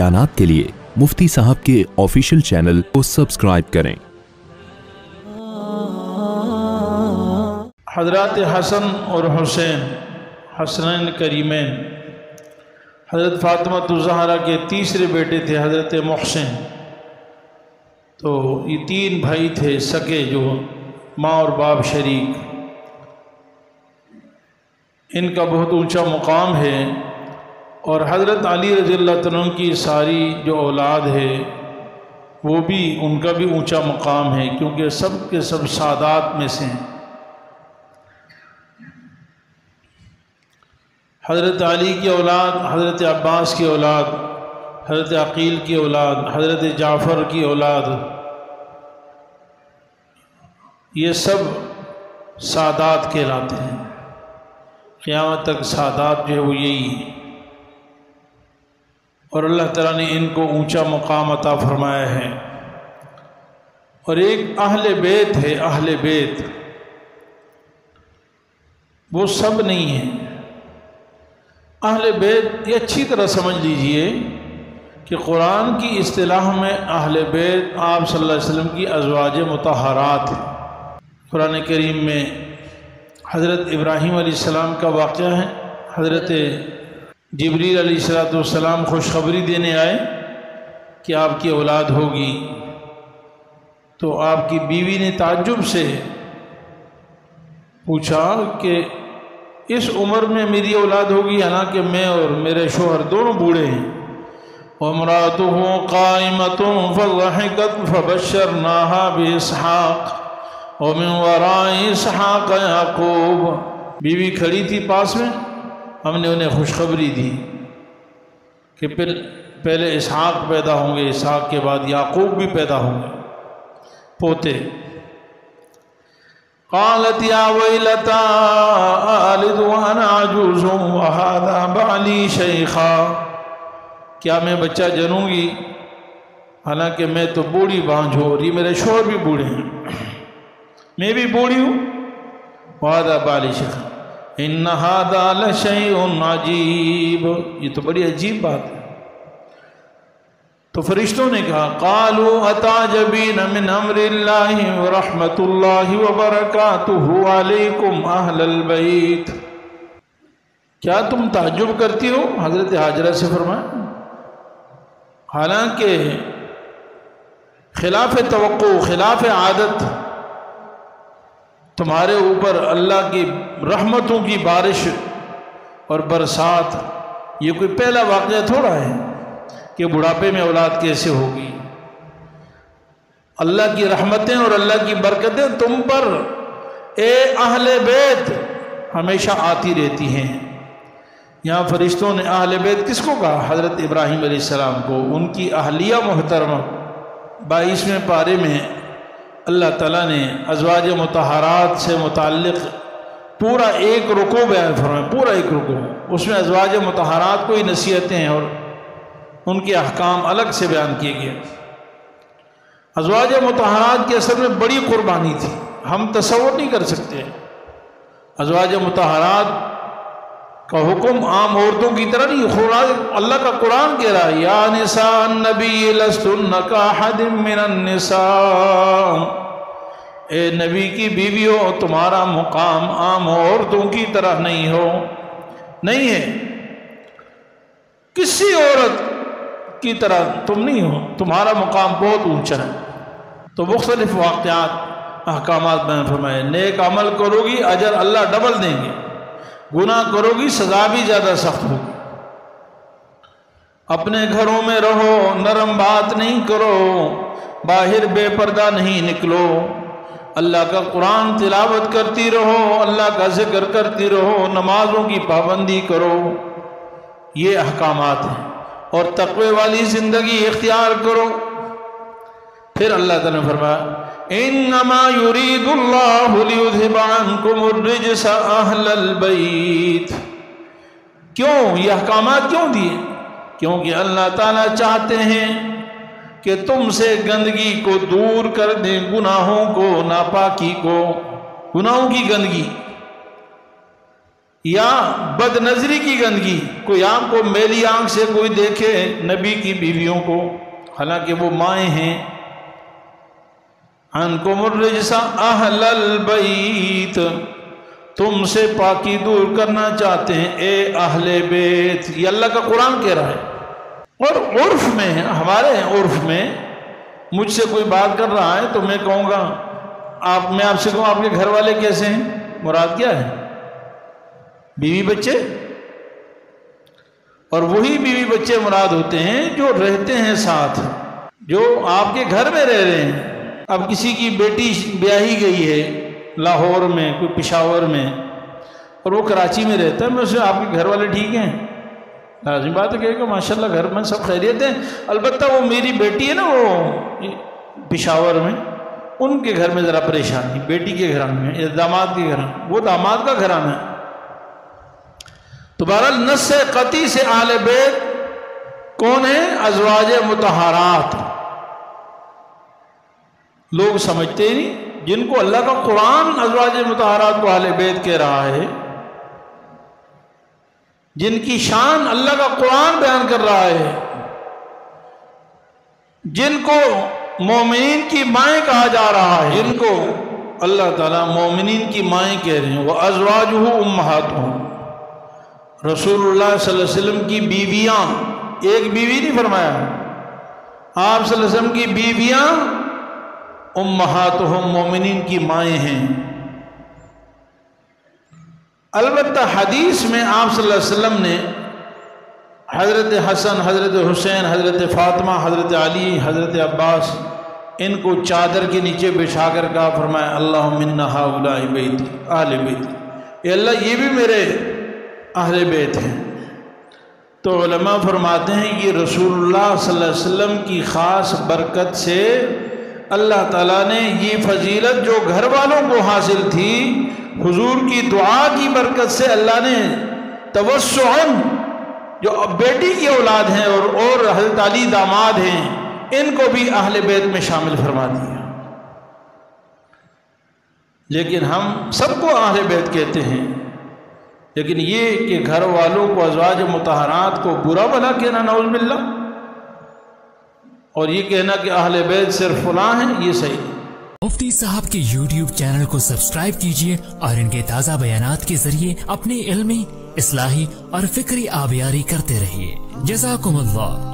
बयानात के लिए मुफ्ती साहब के ऑफिशियल चैनल को सब्सक्राइब करें। हज़रत हसन और हुसैन हसनैन करीमैन हज़रत फ़ातिमा ज़हरा के तीसरे बेटे थे हज़रत मुहसिन। तो ये तीन भाई थे सके, जो माँ और बाप शरीक। इनका बहुत ऊंचा मुकाम है और हज़रत अली रज़ियल्लाहु अन्हु की सारी जो औलाद है वो भी, उनका भी ऊंचा मुकाम है, क्योंकि सब के सब सादात में से हैं। हज़रत अली की औलाद, हज़रत अब्बास की औलाद, हज़रत अकील की औलाद, हज़रत जाफ़र की औलाद, ये सब सादात कहलाते हैं। क़यामत तक सादात जो है वो यही है। और अल्लाह ताला ने इनको ऊंचा मुकाम अता फरमाया है। और एक अहले बैत है, अहले बैत, वो सब नहीं है। अहले बैत ये अच्छी तरह समझ लीजिए कि कुरान की इस्तिलाह में अहले बैत आप सल्लल्लाहु अलैहि वसल्लम की अज़वाज मुतहरात है। कुरान करीम में हज़रत इब्राहीम अलैहिस्सलाम का वाक़या है। हज़रत जिब्रील अलैहिस्सलाम खुशखबरी देने आए कि आपकी औलाद होगी। तो आपकी बीवी ने ताज्जुब से पूछा कि इस उम्र में मेरी औलाद होगी, हालांकि मैं और मेरे शोहर दोनों बूढ़े हैं। वमरातुहु काइमतुन फज़हकत फबश्शरनाहा बिइस्हाक़ व मिन वराइ इसहाक़ याक़ूब। बीवी खड़ी थी पास में, हमने उन्हें खुशखबरी दी कि पहले इसहाक़ पैदा होंगे, इसहाक़ के बाद याक़ूब भी पैदा होंगे, पोते। क़ालत या वैलता आलिदु व अना अजूज़ुन व हाज़ा बाली शैख़ा। क्या मैं बच्चा जनूंगी हालांकि मैं तो बूढ़ी बांझ हो रही, मेरे शोहर भी बूढ़े हैं, मैं भी बूढ़ी हूँ। व हाज़ा बाली शैख़ा इन्न हाज़ा लशैउन अजीब। ये तो बड़ी अजीब बात है। तो फरिश्तों ने कहा क़ालू अताजबीन मिन अम्रिल्लाहि व रहमतुल्लाहि व बरकातुहु अलैकुम अहलल बैत। क्या तुम ताज्जुब करती हो? हज़रत हाजरा से फरमाया, हालांकि खिलाफ तवक्को, खिलाफ आदत तुम्हारे ऊपर अल्लाह की रहमतों की बारिश और बरसात, ये कोई पहला वाक़या थोड़ा है कि बुढ़ापे में औलाद कैसे होगी। अल्लाह की रहमतें और अल्लाह की बरकतें तुम पर ए अहले बैत हमेशा आती रहती हैं। यहाँ फरिश्तों ने अहले बैत किसको कहा? हज़रत इब्राहीम अलैहिस्सलाम को, उनकी अहलिया मोहतरमा। 22वें पारे में अल्लाह ताला ने अज़वाज मुतहरात से मुताल्लिक़ पूरा एक रुकू बयान फरमाया, पूरा एक रुकू। उसमें अज़वाज मुतहरात को ही नसीहतें हैं और उनके अहकाम अलग से बयान किए गए। अज़वाज मुतहरात की असल में बड़ी कुर्बानी थी, हम तसव्वुर नहीं कर सकते। अज़वाज मुतहरात का हुक्म आम औरतों की तरह नहीं। अल्लाह का कुरान कह रहा है या निसा नबी लस्तुन्ना काहदिम मिनन निसा। ए नबी की बीवियों, तुम्हारा मुकाम आम औरतों की तरह नहीं हो, नहीं है, किसी औरत की तरह तुम नहीं हो, तुम्हारा मुकाम बहुत ऊंचा है। तो मुख्तलिफ वाक़यात अहकामात में फरमाए, नेक अमल करोगी अजर अल्लाह डबल देंगे, गुनाह करोगी सज़ा भी ज़्यादा सख्त होगी। अपने घरों में रहो, नरम बात नहीं करो, बाहर बेपर्दा नहीं निकलो, अल्लाह का कुरान तिलावत करती रहो, अल्लाह का जिक्र करती रहो, नमाजों की पाबंदी करो। ये अहकामात हैं। और तक़वे वाली ज़िंदगी इख्तियार करो। फिर अल्लाह ताला ने फरमाया इन्नमा युरीदुल्लाहु लियुज़हिबा अन्कुमुर्रिज्स अहलल बैत। क्यों ये अहकामात क्यों दिए? क्योंकि अल्लाह ताला चाहते हैं कि तुमसे गंदगी को दूर कर दें, गुनाहों को, नापाकी को, गुनाहों की गंदगी। یا بد نظری کی گندگی، کوئی آنکھ کو میلی آنکھ سے کوئی دیکھے نبی کی بیویوں کو، حالانکہ وہ مائیں ہیں، عنکم الرجس اہل البیت، تم سے پاکی دور کرنا چاہتے ہیں اے اہل بیت، یہ اللہ کا قرآن کہہ رہا ہے۔ اور عرف میں، ہمارے عرف میں مجھ سے کوئی بات کر رہا ہے تو میں کہوں گا میں آپ سے کہوں آپ کے گھر والے کیسے ہیں، مراد کیا ہے؟ بیوی بچے، اور وہی بیوی بچے مراد ہوتے ہیں جو رہتے ہیں ساتھ، جو آپ کے گھر میں رہ رہے ہیں۔ اب کسی کی بیٹی بیاہی گئی ہے لاہور میں، کوئی پشاور میں، اور وہ کراچی میں رہتا ہے، میں اسے آپ کے گھر والے ٹھیک ہیں؟ لازمی بات ہے کہے گا ماشاءاللہ گھر میں سب خیریت ہیں، البتہ وہ میری بیٹی ہے نا وہ پشاور میں، ان کے گھر میں ذرا پریشانی، بیٹی کے گھرانے میں یا داماد کے گھرانے، وہ داماد کا گھرانا ہے۔ تو بہرحال نص قطعی سے اہل بیت کون ہیں؟ ازواج مطہرات۔ لوگ سمجھتے ہی نہیں، جن کو اللہ کا قرآن ازواج مطہرات کو اہل بیت کہہ رہا ہے، جن کی شان اللہ کا قرآن بیان کر رہا ہے، جن کو مومنین کی مائیں کہا جا رہا ہے، جن کو اللہ تعالیٰ مومنین کی مائیں کہہ رہے ہیں، وَأَزْوَاجُهُ أُمَّهَاتُهُمْ، رسول اللہ صلی اللہ علیہ وسلم کی بیویاں، ایک بیوی نہیں فرمایا، آپ صلی اللہ علیہ وسلم کی بیویاں امہاتہم، مومنین کی مائیں ہیں۔ البتہ حدیث میں آپ صلی اللہ علیہ وسلم نے حضرت حسن، حضرت حسین، حضرت فاطمہ، حضرت علی، حضرت عباس، ان کو چادر کے نیچے بچھا کر کہا، فرمایا اللہم ان ہؤلاء بیتی اہل بیتی، اے اللہ یہ بھی میرے اہل بیت ہیں۔ تو علماء فرماتے ہیں یہ رسول اللہ صلی اللہ علیہ وسلم کی خاص برکت سے اللہ تعالیٰ نے یہ فضیلت جو گھر والوں کو حاصل تھی، حضور کی دعا کی برکت سے اللہ نے توسعاً جو بیٹی کی اولاد ہیں اور حضرت علی داماد ہیں، ان کو بھی اہل بیت میں شامل فرما دیا۔ لیکن ہم سب کو اہل بیت کہتے ہیں، لیکن یہ کہ گھر والوں کو ازواج مطہرات کو برا بھلا کہنا نعوذ باللہ، اور یہ کہنا کہ اہل بیت صرف فلاں ہیں، یہ صحیح نہیں۔ مفتی صاحب کے یوٹیوب چینل کو سبسکرائب کیجئے اور ان کے تازہ بیانات کے ذریعے اپنی علمی، اصلاحی اور فکری آبیاری کرتے رہیے۔ جزاکم اللہ۔